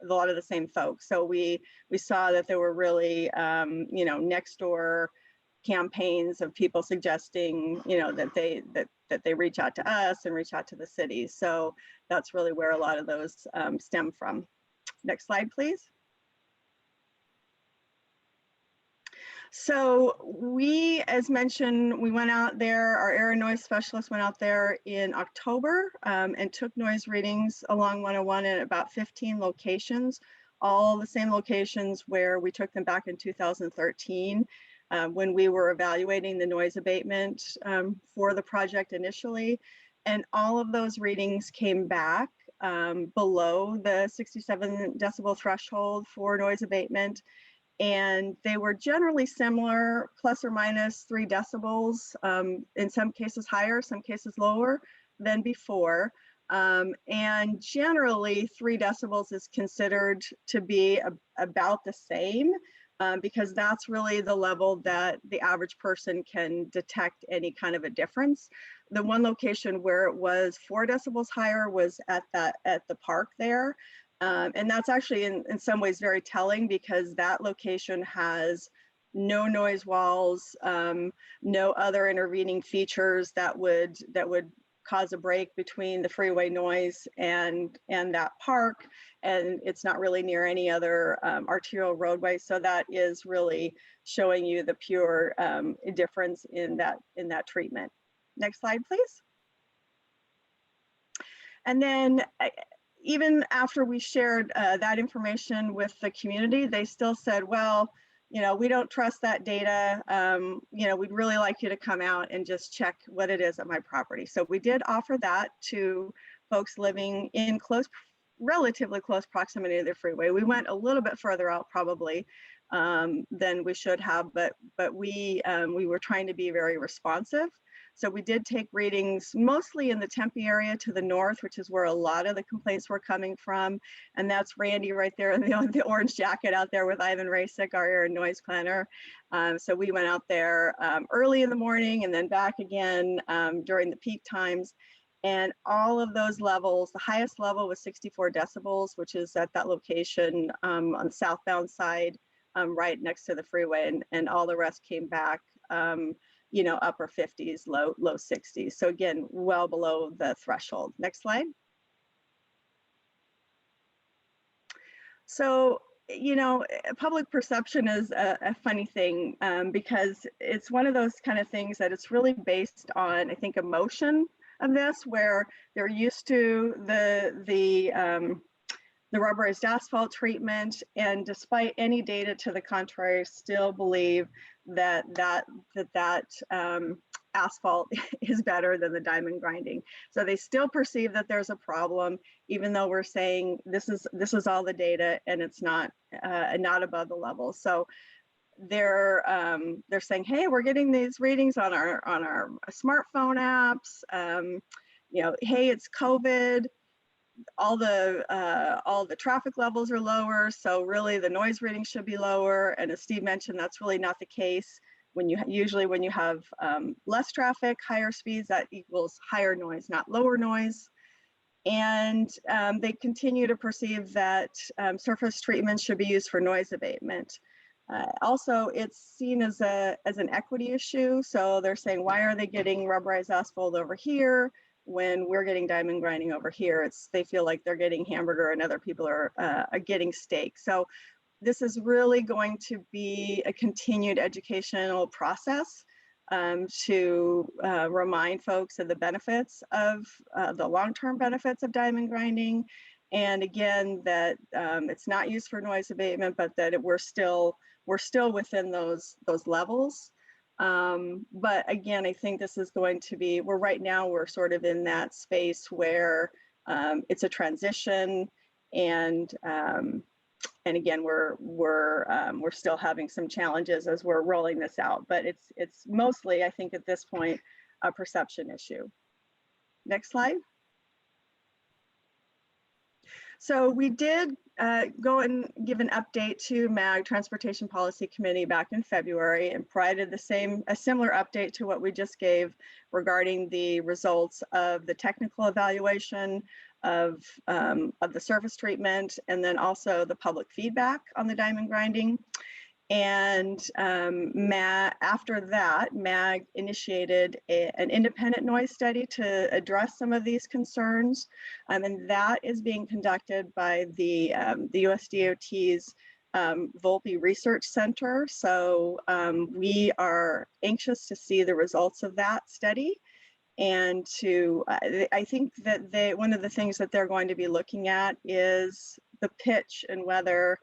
folks. So we saw that there were really next door campaigns of people suggesting that they reach out to us and reach out to the cities. So that's really where a lot of those stem from. Next slide, please. So we, as mentioned, we went out there, our air and noise specialist went out there in October and took noise readings along 101 at about 15 locations, all the same locations where we took them back in 2013 when we were evaluating the noise abatement for the project initially. And all of those readings came back below the 67 decibel threshold for noise abatement. And they were generally similar, plus or minus 3 decibels, in some cases higher, some cases lower than before. And generally 3 decibels is considered to be about the same because that's really the level that the average person can detect any kind of a difference. The one location where it was 4 decibels higher was at the park there. And that's actually in some ways very telling because that location has no noise walls, no other intervening features that would cause a break between the freeway noise and that park. And it's not really near any other arterial roadway. So that is really showing you the pure difference in that treatment. Next slide, please. And then even after we shared that information with the community, they still said, well, we don't trust that data. We'd really like you to come out and just check what it is at my property. So we did offer that to folks living in relatively close proximity to the freeway. We went a little bit further out probably than we should have, but we were trying to be very responsive. So we did take readings mostly in the Tempe area to the north, which is where a lot of the complaints were coming from. And that's Randy right there in the orange jacket out there with Ivan Rasic, our air and noise planner. So we went out there early in the morning and then back again during the peak times. And all of those levels, the highest level was 64 decibels, which is at that location on the southbound side right next to the freeway, and all the rest came back, you know, upper 50s, low 60s. So again, well below the threshold. Next slide. So, you know, public perception is a funny thing, because it's one of those kind of things that it's really based on, I think, emotion of this, where they're used to the rubberized asphalt treatment, and despite any data to the contrary, still believe that asphalt is better than the diamond grinding. So they still perceive that there's a problem, even though we're saying this is all the data and it's not above the level. So they're saying, hey, we're getting these readings on our smartphone apps. You know, hey, it's COVID. All the traffic levels are lower, so really the noise reading should be lower. And as Steve mentioned, that's really not the case. When you have less traffic, higher speeds, that equals higher noise, not lower noise. And they continue to perceive that surface treatment should be used for noise abatement. Also, it's seen as an equity issue. So they're saying, why are they getting rubberized asphalt over here when we're getting diamond grinding over here? They feel like they're getting hamburger and other people are getting steak. So this is really going to be a continued educational process to remind folks of the benefits of the long-term benefits of diamond grinding. And again, that it's not used for noise abatement, but that we're still within those levels. But again, I think this is going to be, we're sort of in that space where it's a transition, and again, we're still having some challenges as we're rolling this out, but it's mostly, I think at this point, a perception issue. Next slide. So we did go and give an update to MAG, Transportation Policy Committee, back in February, and provided a similar update to what we just gave regarding the results of the technical evaluation of the surface treatment, and then also the public feedback on the diamond grinding. And after that, MAG initiated an independent noise study to address some of these concerns. And that is being conducted by the USDOT's Volpe Research Center. So we are anxious to see the results of that study. And I think that one of the things that they're going to be looking at is the pitch, and whether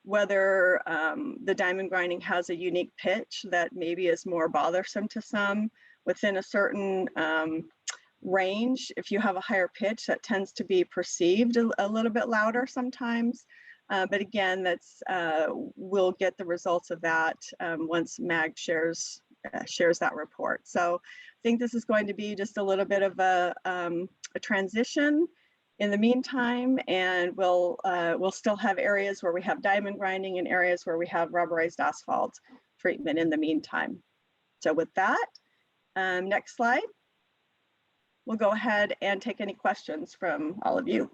the diamond grinding has a unique pitch that maybe is more bothersome to some within a certain range. If you have a higher pitch, that tends to be perceived a little bit louder sometimes. But again, we'll get the results of that once MAG shares that report. So I think this is going to be just a little bit of a transition in the meantime, and we'll still have areas where we have diamond grinding and areas where we have rubberized asphalt treatment in the meantime. So with that, next slide, we'll go ahead and take any questions from all of you.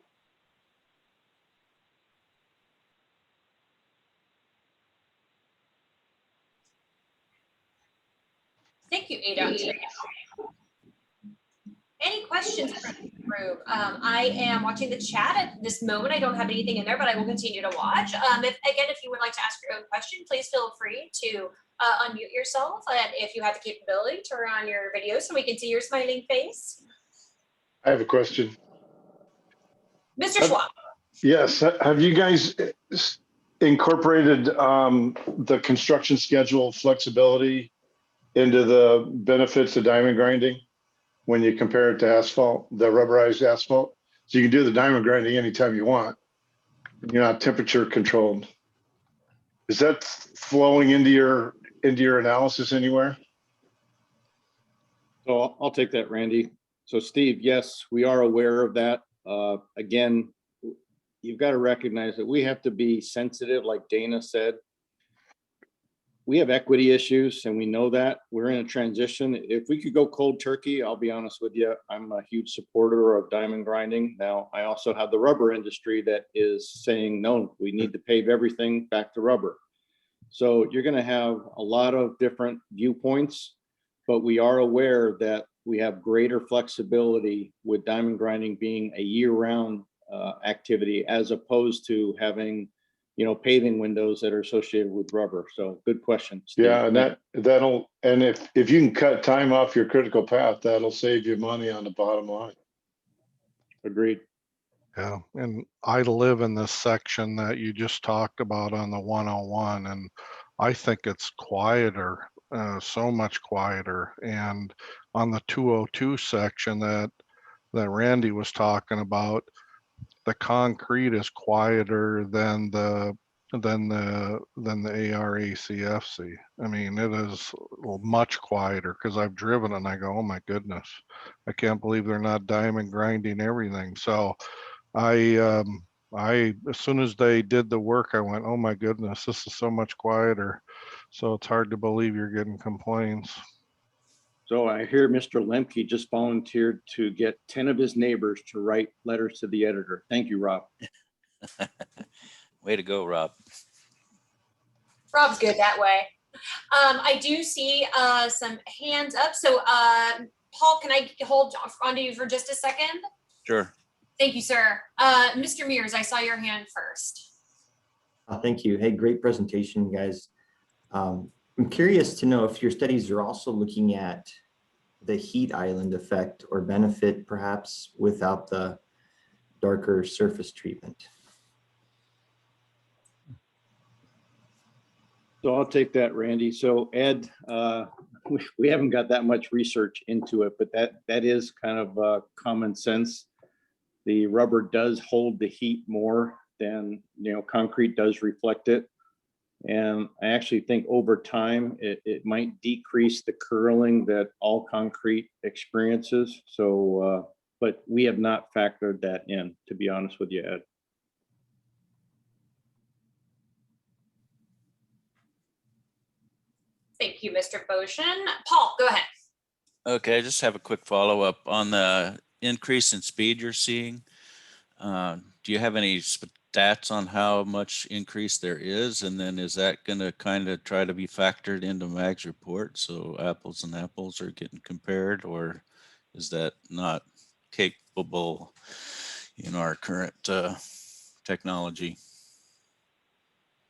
Thank you, Adot. Any questions from the group? I am watching the chat at this moment. I don't have anything in there, but I will continue to watch. If you would like to ask your own question, please feel free to unmute yourself. And if you have the capability, turn on your video so we can see your smiling face. I have a question. Mr. Schwab. Yes, have you guys incorporated the construction schedule flexibility into the benefits of diamond grinding when you compare it to asphalt, the rubberized asphalt? So you can do the diamond grinding anytime you want. You're not temperature controlled. Is that flowing into your analysis anywhere? So I'll take that, Randy. So Steve, yes, we are aware of that. Again, you've got to recognize that we have to be sensitive, like Dana said. We have equity issues, and we know that. We're in a transition. If we could go cold turkey, I'll be honest with you, I'm a huge supporter of diamond grinding. Now, I also have the rubber industry that is saying, no, we need to pave everything back to rubber. So you're going to have a lot of different viewpoints, but we are aware that we have greater flexibility with diamond grinding being a year-round activity as opposed to having, paving windows that are associated with rubber. So good question, Steve. Yeah, and that'll, and if you can cut time off your critical path, that'll save you money on the bottom line. Agreed. Yeah, and I live in this section that you just talked about on the 101, and I think it's quieter, so much quieter. And on the 202 section that Randy was talking about, the concrete is quieter than the ARACFC. I mean, it is much quieter because I've driven and I go, oh my goodness, I can't believe they're not diamond grinding everything. So I as soon as they did the work, I went, oh my goodness, this is so much quieter. So it's hard to believe you're getting complaints. So I hear Mr. Lemke just volunteered to get 10 of his neighbors to write letters to the editor. Thank you, Rob. Way to go, Rob. Rob's good that way. I do see some hands up. So Paul, can I hold onto you for just a second? Sure. Thank you, sir. Mr. Mears, I saw your hand first. Thank you. Hey, great presentation, guys. I'm curious to know if your studies are also looking at the heat island effect or benefit perhaps without the darker surface treatment. So I'll take that, Randy. So Ed, we haven't got that much research into it, but that is kind of common sense. The rubber does hold the heat more than, concrete does reflect it. And I actually think over time, it might decrease the curling that all concrete experiences. So, but we have not factored that in, to be honest with you, Ed. Thank you, Mr. Boshin. Paul, go ahead. Okay, I just have a quick follow-up on the increase in speed you're seeing. Do you have any stats on how much increase there is? And then is that going to kind of try to be factored into MAG's report? So apples and apples are getting compared, or is that not capable in our current technology?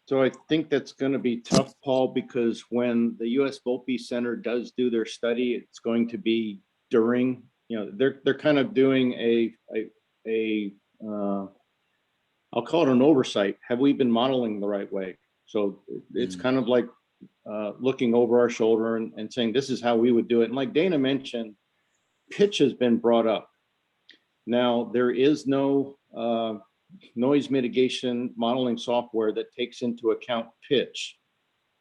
So I think that's going to be tough, Paul, because when the U.S. Volpe Center does do their study, it's going to be during, they're kind of doing I'll call it an oversight. Have we been modeling the right way? So it's kind of like looking over our shoulder and saying, this is how we would do it. And like Dana mentioned, pitch has been brought up. Now, there is no noise mitigation modeling software that takes into account pitch.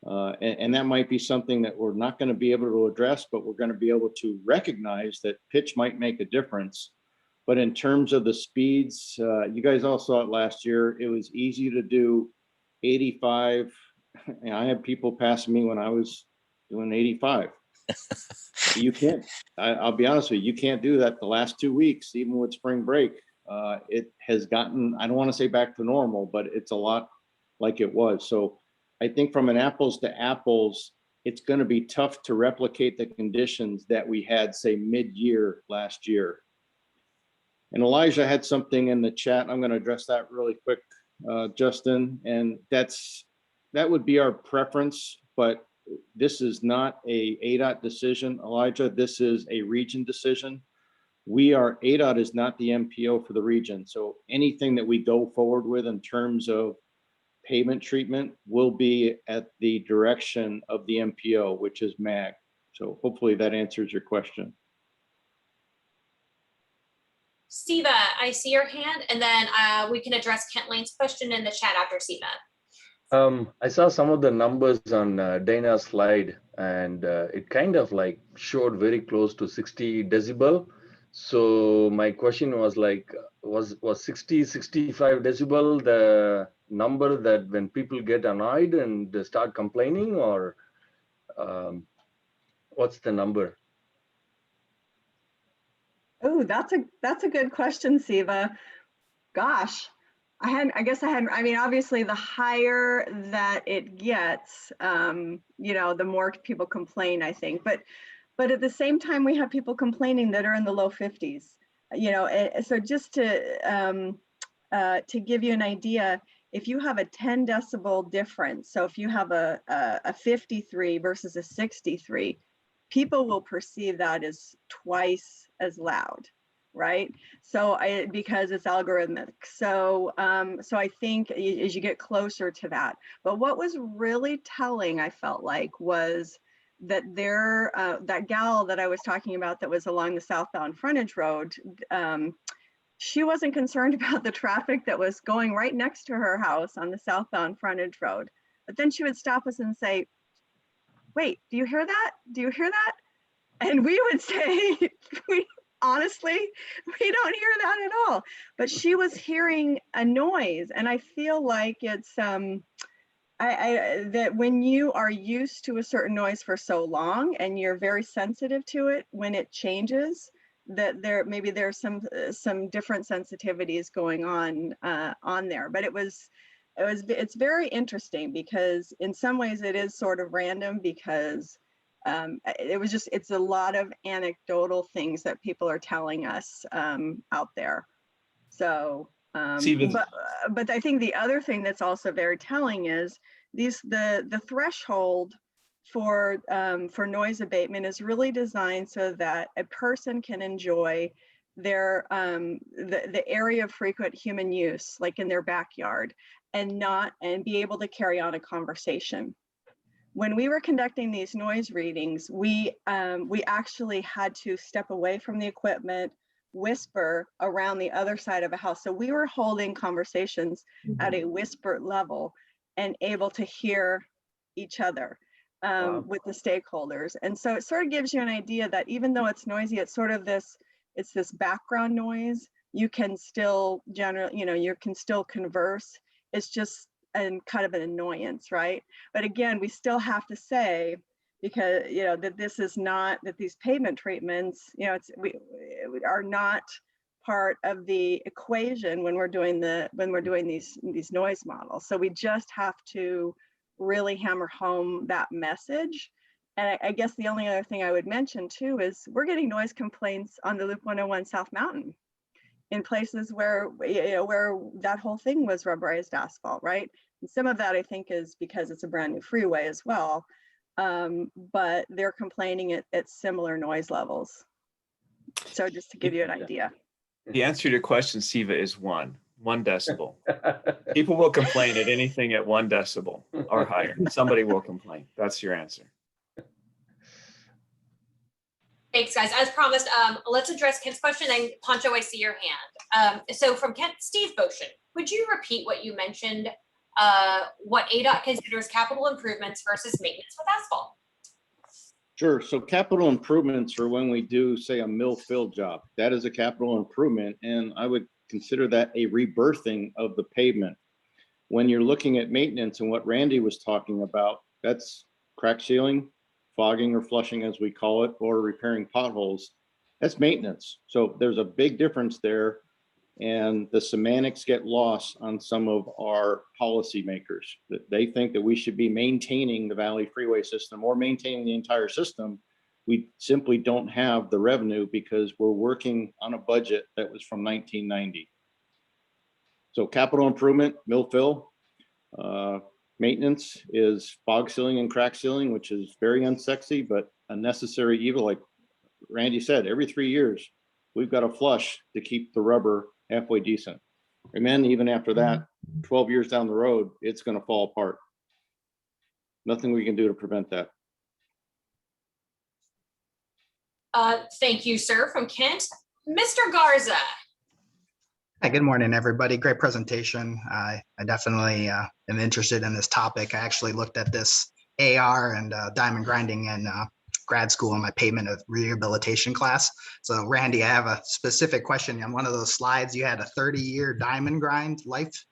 And that might be something that we're not going to be able to address, but we're going to be able to recognize that pitch might make a difference. But in terms of the speeds, you guys all saw it last year. It was easy to do 85. And I had people passing me when I was doing 85. You can't, I'll be honest with you, you can't do that the last 2 weeks, even with spring break. It has gotten, I don't want to say back to normal, but it's a lot like it was. So I think from an apples to apples, it's going to be tough to replicate the conditions that we had, say, mid-year last year. And Elijah had something in the chat. I'm going to address that really quick, Justin. And that would be our preference, but this is not a ADOT decision, Elijah. This is a region decision. ADOT is not the MPO for the region. So anything that we go forward with in terms of pavement treatment will be at the direction of the MPO, which is MAG. So hopefully that answers your question. Siva, I see your hand, and then we can address Kent Lane's question in the chat after Siva. I saw some of the numbers on Dana's slide, and it kind of like showed very close to 60 decibel. So my question was like, was 60, 65 decibel the number that when people get annoyed and they start complaining, or what's the number? Oh, that's a good question, Siva. Gosh, I guess I hadn't, I mean, obviously the higher that it gets, you know, the more people complain, I think. But at the same time, we have people complaining that are in the low 50s, you know, so just to give you an idea, if you have a 10 decibel difference, so if you have a 53 versus a 63, people will perceive that as twice as loud, right? So because it's algorithmic. So so I think as you get closer to that, but what was really telling, I felt like, was that that gal that I was talking about that was along the southbound frontage road, she wasn't concerned about the traffic that was going right next to her house on the southbound frontage road. But then she would stop us and say, wait, do you hear that? Do you hear that? And we would say, honestly, we don't hear that at all. But she was hearing a noise. And I feel like it's, that when you are used to a certain noise for so long and you're very sensitive to it, when it changes, that maybe there's some different sensitivities going on there. But it's very interesting because in some ways it is sort of random because it's a lot of anecdotal things that people are telling us out there. So but I think the other thing that's also very telling is the threshold for noise abatement is really designed so that a person can enjoy their the area of frequent human use, like in their backyard, and be able to carry on a conversation. When we were conducting these noise readings, we actually had to step away from the equipment, whisper around the other side of a house. So we were holding conversations at a whisper level and able to hear each other with the stakeholders. And so it sort of gives you an idea that even though it's noisy, it's sort of this background noise. You can still you can still converse. It's just kind of an annoyance, right? But again, we still have to say, because that this is not, that these pavement treatments, we are not part of the equation when we're doing these noise models. So we just have to really hammer home that message. And I guess the only other thing I would mention too is we're getting noise complaints on the Loop 101 South Mountain in places where where that whole thing was rubberized asphalt, right? And some of that I think is because it's a brand new freeway as well. But they're complaining at similar noise levels. So just to give you an idea. The answer to your question, Siva, is one decibel. People will complain at anything at 1 decibel or higher. Somebody will complain. That's your answer. Thanks, guys. As promised, let's address Kent's question. And Poncho, I see your hand. So from Kent, Steve Boshin, would you repeat what you mentioned, what ADOT considers capital improvements versus maintenance with asphalt? Sure. So capital improvements are when we do, say, a mill fill job. That is a capital improvement, and I would consider that a rebirthing of the pavement. When you're looking at maintenance and what Randy was talking about, that's crack sealing, fogging or flushing as we call it, or repairing potholes. That's maintenance. So there's a big difference there, and the semantics get lost on some of our policymakers. That they think that we should be maintaining the Valley Freeway system or maintaining the entire system. We simply don't have the revenue because we're working on a budget that was from 1990. So capital improvement, mill fill, maintenance is fog sealing and crack sealing, which is very unsexy, but a necessary evil. Like Randy said, every 3 years, we've got to flush to keep the rubber halfway decent. And then even after that, 12 years down the road, it's going to fall apart. Nothing we can do to prevent that. Thank you, sir. From Kent, Mr. Garza. Hi, good morning, everybody. Great presentation. I definitely am interested in this topic. I actually looked at this AR and diamond grinding in grad school in my pavement of rehabilitation class. So Randy, I have a specific question. On one of those slides, you had a 30-year diamond grind life.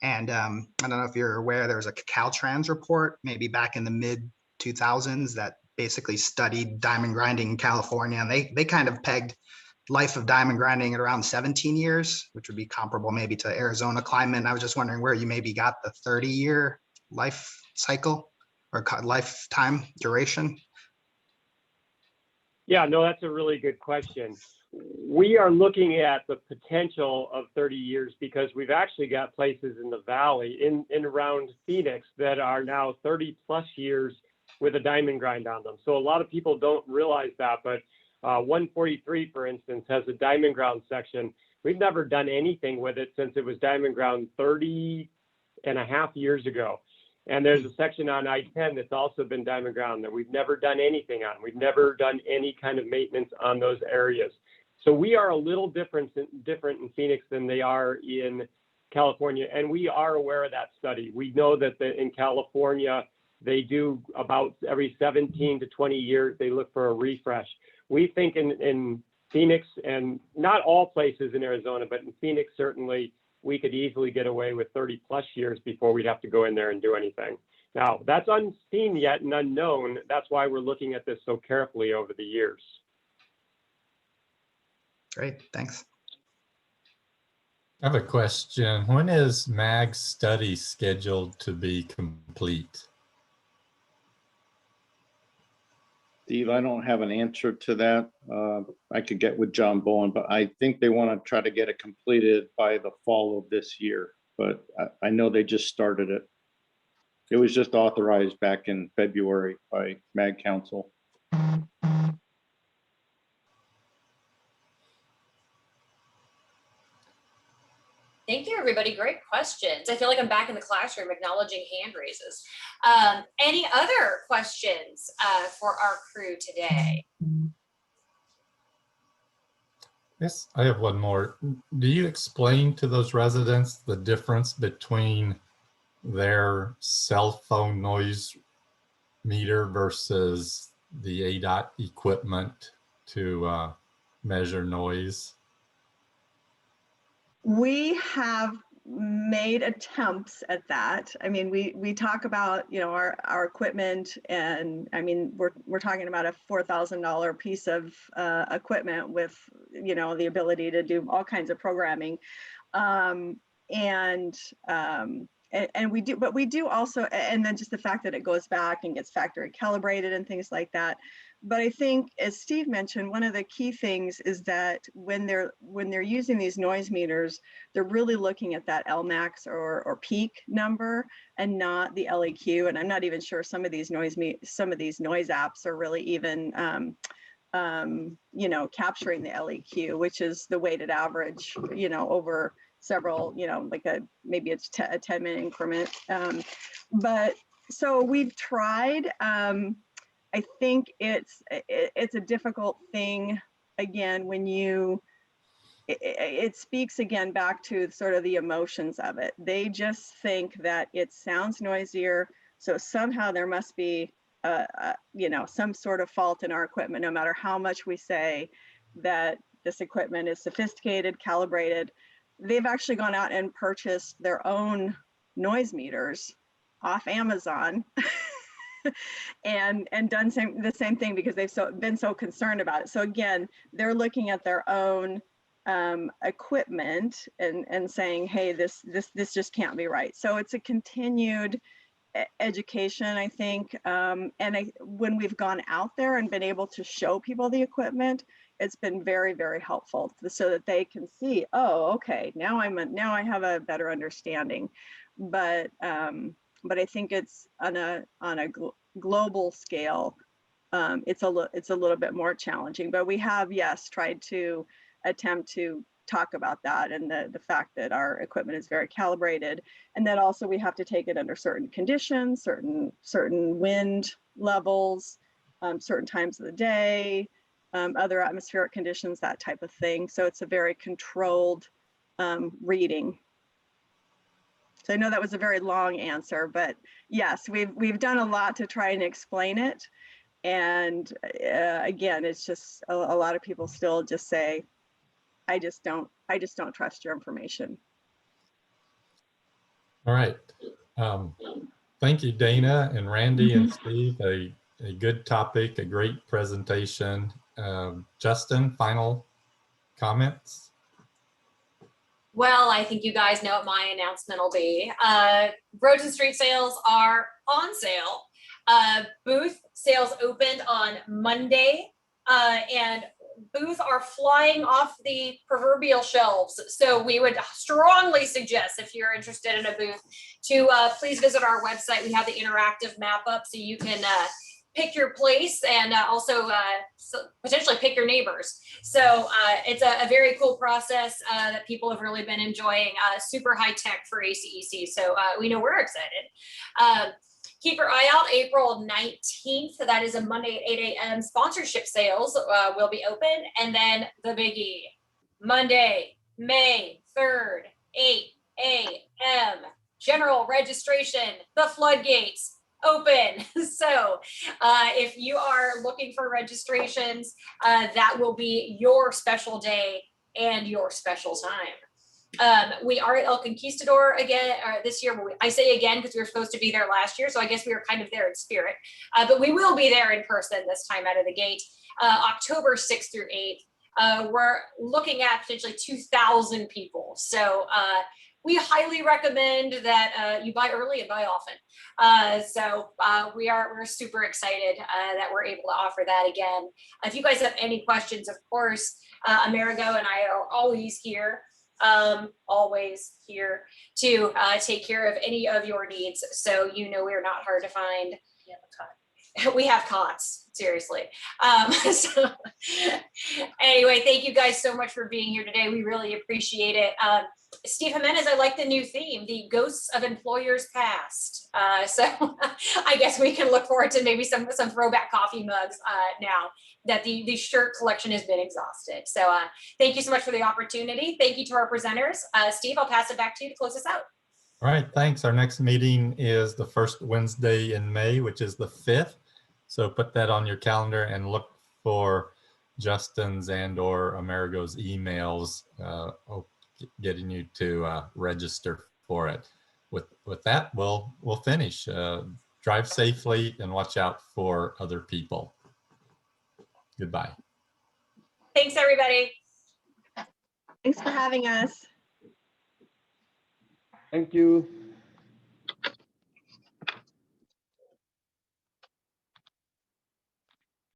And I don't know if you're aware, there was a Caltrans report maybe back in the mid 2000s that basically studied diamond grinding in California. And they kind of pegged life of diamond grinding at around 17 years, which would be comparable maybe to Arizona climate. And I was just wondering where you maybe got the 30-year life cycle or lifetime duration. Yeah, no, that's a really good question. We are looking at the potential of 30 years because we've actually got places in the valley in around Phoenix that are now 30 plus years with a diamond grind on them. So a lot of people don't realize that, but 143, for instance, has a diamond ground section. We've never done anything with it since it was diamond ground 30 and a half years ago. And there's a section on I-10 that's also been diamond ground that we've never done anything on. We've never done any kind of maintenance on those areas. So we are a little different in Phoenix than they are in California. And we are aware of that study. We know that in California, they do about every 17 to 20 years, they look for a refresh. We think in Phoenix, and not all places in Arizona, but in Phoenix, certainly, we could easily get away with 30 plus years before we'd have to go in there and do anything. Now, that's unseen yet and unknown. That's why we're looking at this so carefully over the years. Great, thanks. I have a question. When is MAG's study scheduled to be complete? Steve, I don't have an answer to that. I could get with John Bowen, but I think they want to try to get it completed by the fall of this year. But I know they just started it. It was just authorized back in February by MAG Council. Thank you, everybody. Great questions. I feel like I'm back in the classroom acknowledging hand raises. Any other questions for our crew today? Yes, I have one more. Do you explain to those residents the difference between their cell phone noise meter versus the ADOT equipment to measure noise? We have made attempts at that. I mean, we talk about, you know, our equipment, and I mean, we're talking about a $4,000 piece of equipment with, you know, the ability to do all kinds of programming, and we do, but we do also, and then just the fact that it goes back and gets factory calibrated and things like that. But I think, as Steve mentioned, one of the key things is that when they're using these noise meters, they're really looking at that Lmax or peak number and not the LEQ. And I'm not even sure some of these noise apps are really even you know, capturing the LEQ, which is the weighted average, you know, over several, you know, like maybe it's a 10-minute increment. But so we've tried. I think it's a difficult thing, again, when it speaks again back to sort of the emotions of it. They just think that it sounds noisier, so somehow there must be you know, some sort of fault in our equipment, no matter how much we say that this equipment is sophisticated, calibrated. They've actually gone out and purchased their own noise meters off Amazon and done the same thing because they've been so concerned about it. So again, they're looking at their own equipment and saying, hey, this just can't be right. So it's a continued education, I think. When we've gone out there and been able to show people the equipment, it's been very, very helpful so that they can see, oh, okay, now I have a better understanding. But I think it's on a global scale, it's a little bit more challenging. But we have, yes, tried to attempt to talk about that and the fact that our equipment is very calibrated, and that also we have to take it under certain conditions, certain wind levels, certain times of the day, other atmospheric conditions, that type of thing. So it's a very controlled reading. So I know that was a very long answer, but yes, we've done a lot to try and explain it. And again, it's just a lot of people still just say, I just don't trust your information. All right. Thank you, Dana and Randy and Steve. A good topic, a great presentation. Justin, final comments? Well, I think you guys know what my announcement will be. Roads and street sales are on sale. Booth sales opened on Monday, and booths are flying off the proverbial shelves. So we would strongly suggest, if you're interested in a booth, to please visit our website. We have the interactive map up so you can pick your place and also potentially pick your neighbors. So it's a very cool process that people have really been enjoying, super high tech for ACEC. So we know we're excited. Keep your eye out, April 19th. That is a Monday at 8 a.m. Sponsorship sales will be open. And then the biggie, Monday, May 3rd, 8 a.m. General registration, the floodgates open. So if you are looking for registrations, that will be your special day and your special time. We are at El Conquistador again this year. I say again because we were supposed to be there last year, so I guess we were kind of there in spirit. But we will be there in person this time out of the gate, October 6th through 8th. We're looking at potentially 2,000 people. So we highly recommend that you buy early and buy often. So we're super excited that we're able to offer that again. If you guys have any questions, of course, Amerigo and I are always here to take care of any of your needs. So we're not hard to find. We have cots, seriously. So anyway, thank you guys so much for being here today. We really appreciate it. Steve Jimenez, I like the new theme, the ghosts of employers past. So I guess we can look forward to maybe some throwback coffee mugs now that the shirt collection has been exhausted. So thank you so much for the opportunity. Thank you to our presenters. Steve, I'll pass it back to you to close us out. All right, thanks. Our next meeting is the first Wednesday in May, which is the 5th. So put that on your calendar and look for Justin's and/or Amerigo's emails getting you to register for it. With that, we'll finish. Drive safely and watch out for other people. Goodbye. Thanks, everybody. Thanks for having us. Thank you.